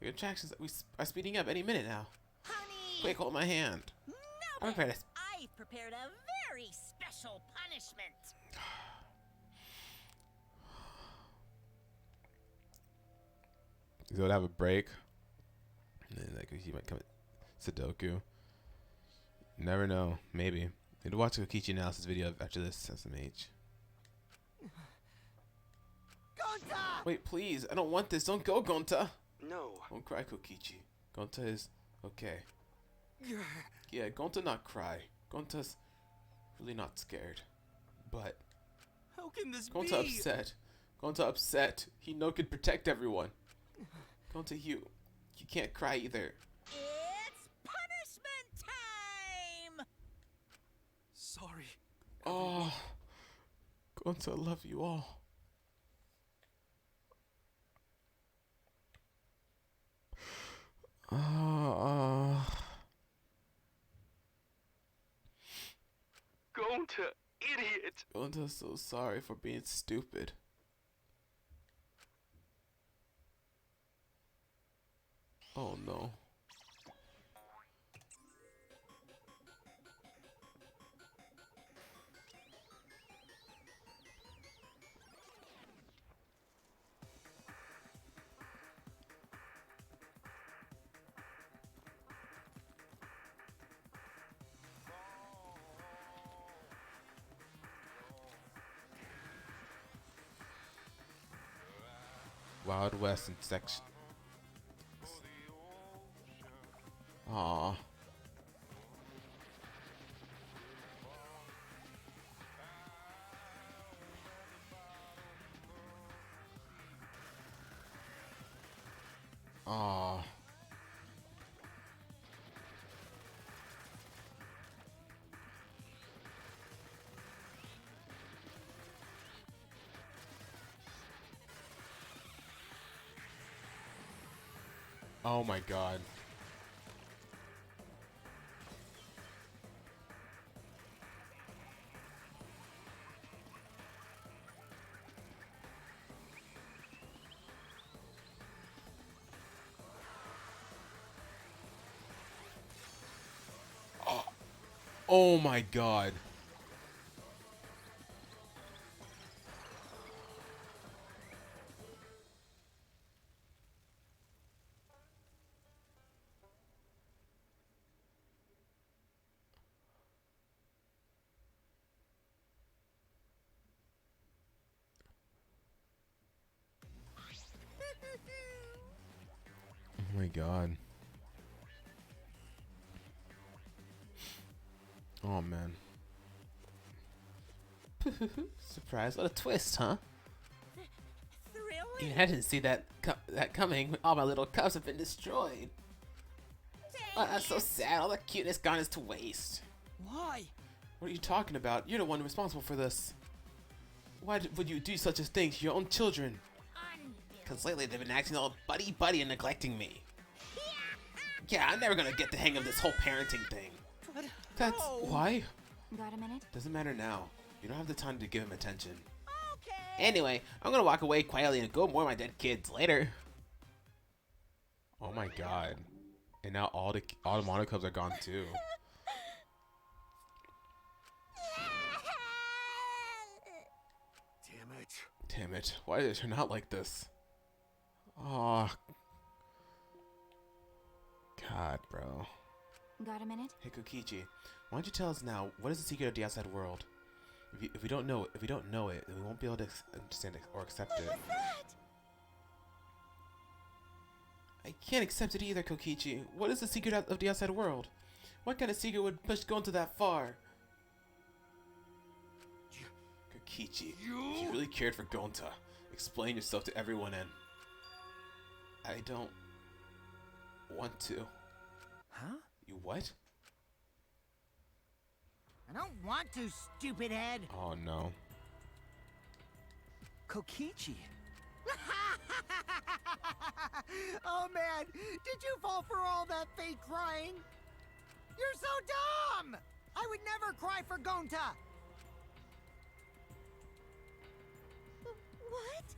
Your attractions are speeding up any minute now. Honey. Quick, hold my hand. I'm prepared to... I've prepared a very special punishment. So we'll have a break. And then like he might come Sudoku. Never know. Maybe. Need to watch a Kokichi analysis video after this SMH. Gonta! Wait, please. I don't want this. Don't go, Gonta. No. Don't cry, Kokichi. Gonta is okay. Yeah, Gonta not cry. Gonta's really not scared. But How can this Gonta be? upset. Gonta upset. He no could protect everyone. Gonta, you can't cry either. It's punishment time. Sorry. Oh, Gonta, I love you all. Gonta, idiot. Gonta's so sorry for being stupid. Oh no. Wild West in section. Aww. Aww. Oh my god. Oh my god. Oh my god. Oh man. Surprise, what a twist, huh? Thrilling. I didn't see that coming. All my little cubs have been destroyed. Oh, that's so sad. All the cuteness gone is to waste. Why? What are you talking about? You're the one responsible for this. Why would you do such a thing to your own children? Because lately they've been acting all buddy-buddy and neglecting me. Yeah, I'm never gonna get the hang of this whole parenting thing. But That's why? Got a minute? Doesn't matter now. You don't have the time to give him attention. Okay. Anyway, I'm gonna walk away quietly and go mourn my dead kids later. Oh my god. And now all the mono cubs are gone too. Damn it. Damn it. Why did it turn out like this? Oh. God, bro. Got a minute? Hey, Kokichi, why don't you tell us now, what is the secret of the outside world? If we don't know it, then we won't be able to understand it or accept it. What was that? I can't accept it either, Kokichi. What is the secret of the outside world? What kind of secret would push Gonta that far? Kokichi, if you really cared for Gonta, explain yourself to everyone and... I don't... want to. Huh? You what? I don't want to, stupid head. Oh no. Kokichi. Oh man, did you fall for all that fake crying? You're so dumb! I would never cry for Gonta. What?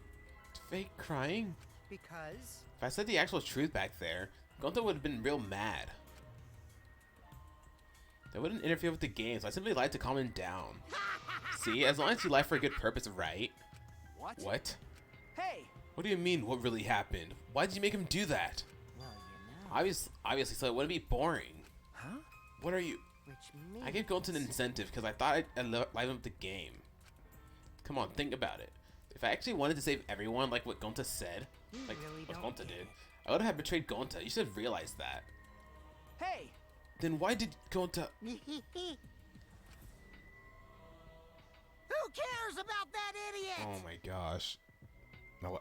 Fake crying? Because If I said the actual truth back there, Gonta would have been real mad. That wouldn't interfere with the game, so I simply lied to calm him down. See, as long as you lie for a good purpose, right? What? What? Hey! What do you mean, what really happened? Why did you make him do that? well, you know, Obviously, so it wouldn't be boring. Huh? What are you... which means I gave Gonta an incentive because I thought I'd liven up the game. Come on, think about it. If I actually wanted to save everyone like what Gonta said, you like really what don't Gonta get did, it. I would have betrayed Gonta. You should have realized that. Hey! Then why did Gonta... Who cares about that idiot? Oh my gosh. No,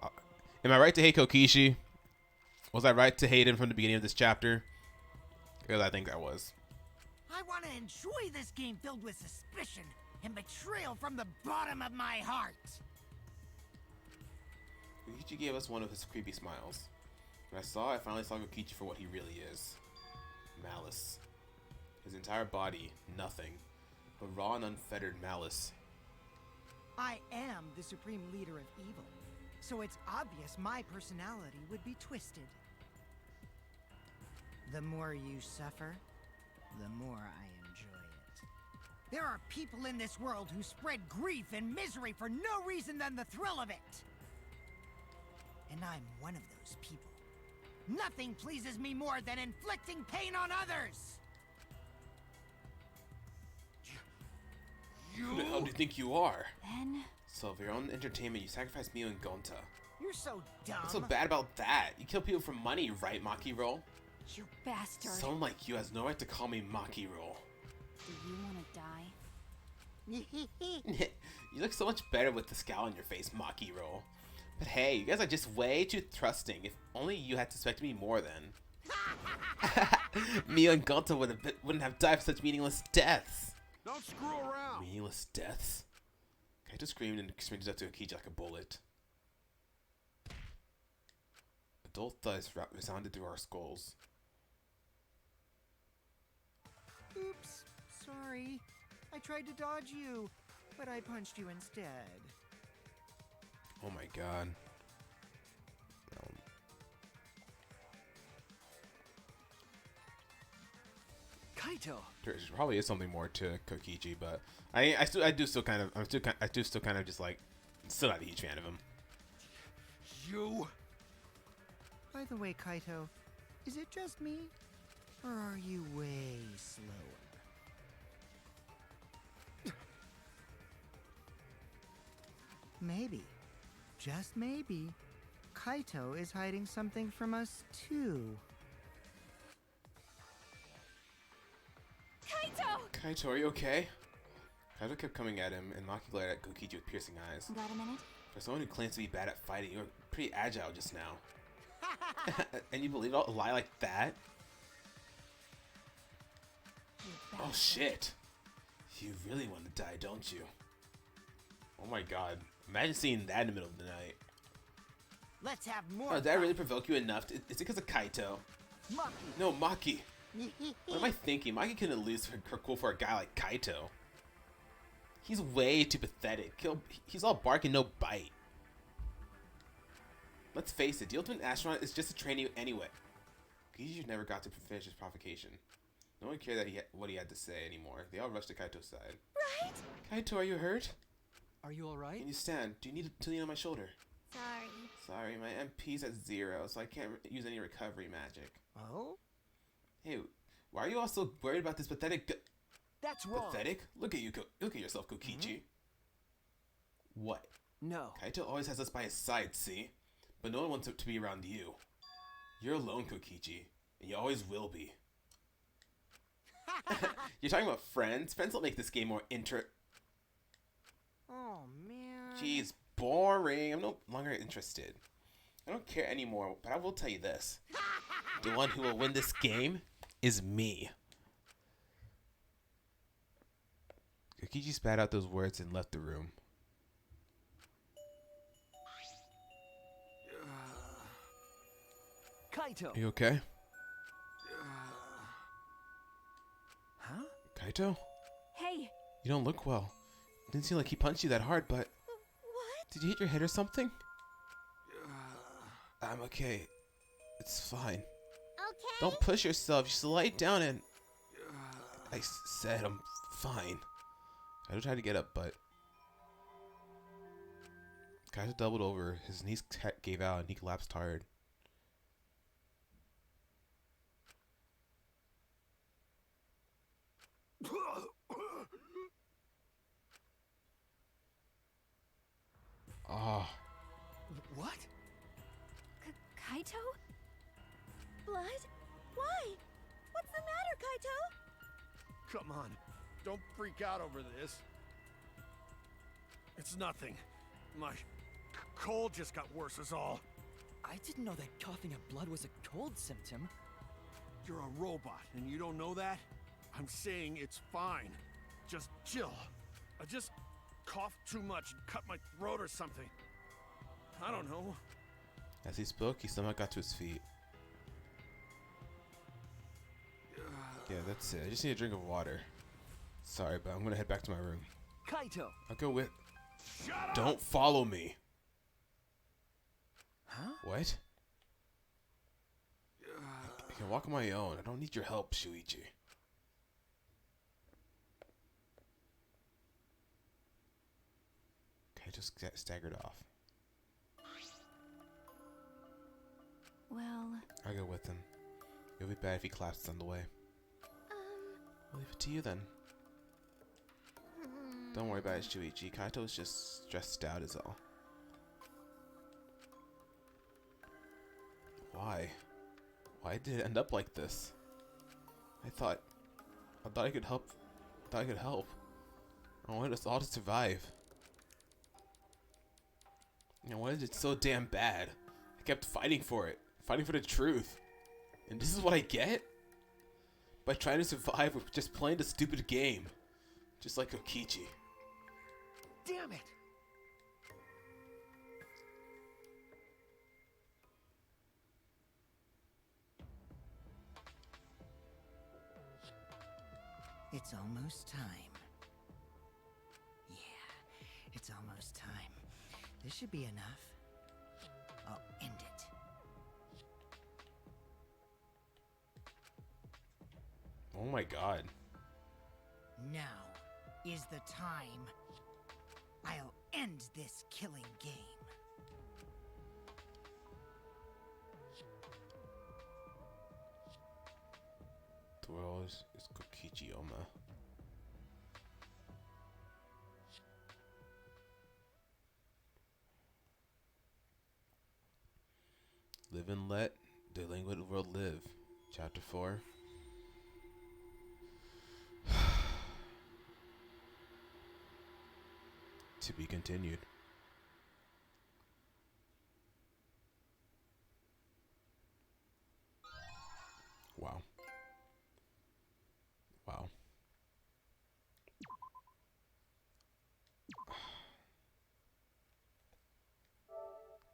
am I right to hate Kokishi? Was I right to hate him from the beginning of this chapter? Because I think I was. I want to enjoy this game filled with suspicion and betrayal from the bottom of my heart. Kokichi gave us one of his creepy smiles. When I finally saw Kokichi for what he really is. Malice. His entire body, nothing. But raw and unfettered malice. I am the supreme leader of evil, so it's obvious my personality would be twisted. The more you suffer, the more I enjoy it. There are people in this world who spread grief and misery for no reason than the thrill of it. And I'm one of those people. Nothing pleases me more than inflicting pain on others. Who the hell do you think you are? Then... So for your own entertainment, you sacrificed me and Gonta. You're so dumb. What's so bad about that? You kill people for money, right, Makiro? You bastard. Someone like you has no right to call me Makiro. Do you want to die? You look so much better with the scowl on your face, Makiro. But hey, you guys are just way too trusting. If only you had suspected me more then. Me and Gonta wouldn't have died for such meaningless deaths. Don't screw around. Meaningless deaths? Kaito screamed and sprinted up to Kokichi like a bullet. A dull thud resounded through our skulls. Oops, sorry. I tried to dodge you, but I punched you instead. Oh my god. Kaito! There probably is something more to Kokichi, but I do still kind of just like still not a huge fan of him. You. By the way, Kaito, is it just me? Or are you way slower? Maybe, just maybe, Kaito is hiding something from us too. Kaito! Kaito, are you okay? Kaito kept coming at him, and Maki glared at Kokichi with piercing eyes. Got a minute? For someone who claims to be bad at fighting, you were pretty agile just now. And you believe a lie like that? Oh shit! You really want to die, don't you? Oh my god. Imagine seeing that in the middle of the night. Let's have more. Oh, did that really provoke you enough? Is it because of Kaito? Maki. No, Maki. What am I thinking? Maki couldn't lose her cool for a guy like Kaito. He's way too pathetic. He's all bark and no bite. Let's face it, the ultimate astronaut is just a trainee anyway. Kokichi never got to finish his provocation. No one cared what he had to say anymore. They all rushed to Kaito's side. Right? Kaito, are you hurt? Are you alright? Can you stand? Do you need to lean on my shoulder? Sorry. Sorry, my MP's at 0, so I can't use any recovery magic. Oh? Hey, why are you all so worried about this pathetic... That's wrong. Pathetic? Look at you, look at yourself, Kokichi. What? No. Kaito always has us by his side, see? But no one wants to be around you. You're alone, Kokichi, and you always will be. You're talking about friends? Friends will make this game more Oh, man. Jeez, boring. I'm no longer interested. I don't care anymore, but I will tell you this. The one who will win this game is me. Kokichi spat out those words and left the room. Kaito. You okay? Huh? Kaito? Hey, You don't look well. It didn't seem like he punched you that hard, but... What? Did you hit your head or something? I'm okay. It's fine. Okay. Don't push yourself. Just lie down and... I said I'm fine. I tried to get up, but... Kaito doubled over. His knees gave out and he collapsed hard. Ah. What? Kaito? Blood? Why? What's the matter, Kaito? Come on. Don't freak out over this. It's nothing. My cold just got worse is all. I didn't know that coughing up blood was a cold symptom. You're a robot and you don't know that? I'm saying it's fine. Just chill. I just coughed too much and cut my throat or something. I don't know. As he spoke, he somehow got to his feet. Yeah, that's it. I just need a drink of water. Sorry, but I'm gonna head back to my room. Kaito. I'll go with... Shut up! Don't follow me! Huh? What? I can walk on my own. I don't need your help, Shuichi. Okay, just staggered off. Well, I'll go with him. It'll be bad if he collapses on the way. I'll leave it to you then. Don't worry about it, Shuichi. Kaito's just stressed out is all. Why? Why did it end up like this? I thought I could help. I thought I could help. I wanted us all to survive. I wanted it so damn bad. I kept fighting for it. Fighting for the truth. And this is what I get? By trying to survive with just playing the stupid game. Just like Kokichi. Damn it. It's almost time. Yeah, it's almost time. This should be enough. I'll end it. Oh my god. Now is the time. I'll end this killing game. The world is Kokichi-oma. Live and let the languid world live. Chapter 4. To be continued. Wow. Wow.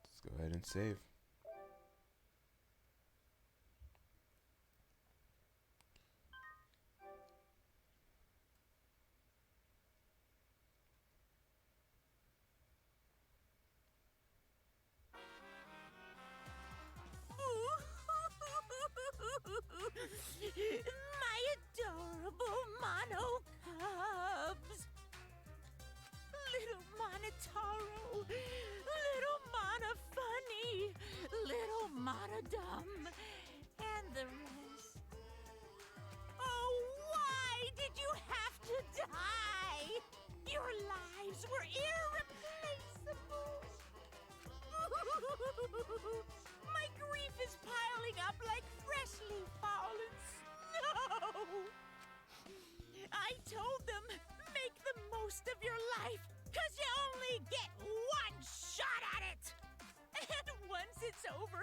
Let's go ahead and save. My adorable mono cubs. Little Monotaro, little Mana Funny, little Mana Dumb, and the rest. over,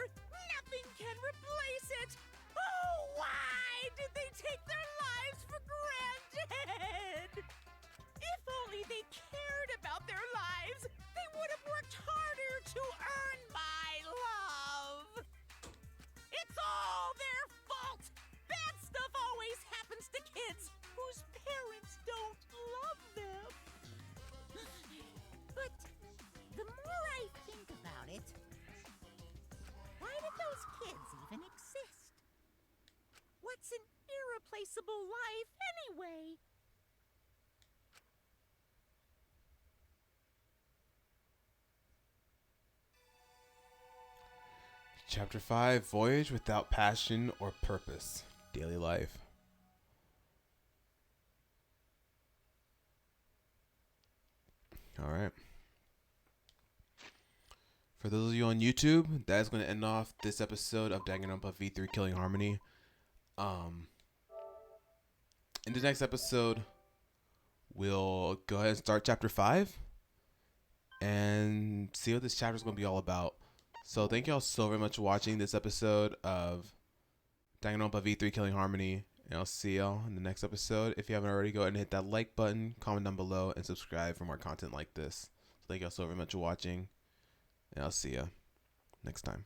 nothing can replace it. Oh, why did they take their lives for granted? If only they cared about their lives, they would have worked harder to earn my love. It's all their fault. Bad stuff always happens to kids whose parents don't love them. But the more I think about it, why did those kids even exist? What's an irreplaceable life anyway? Chapter 5, Voyage Without Passion or Purpose. Daily Life. Alright. For those of you on YouTube, that is going to end off this episode of Danganronpa V3 Killing Harmony. In the next episode, we'll go ahead and start Chapter 5 and see what this chapter is going to be all about. So thank you all so very much for watching this episode of Danganronpa V3 Killing Harmony. And I'll see y'all in the next episode. If you haven't already, go ahead and hit that like button, comment down below, and subscribe for more content like this. So thank you all so very much for watching. And I'll see ya next time.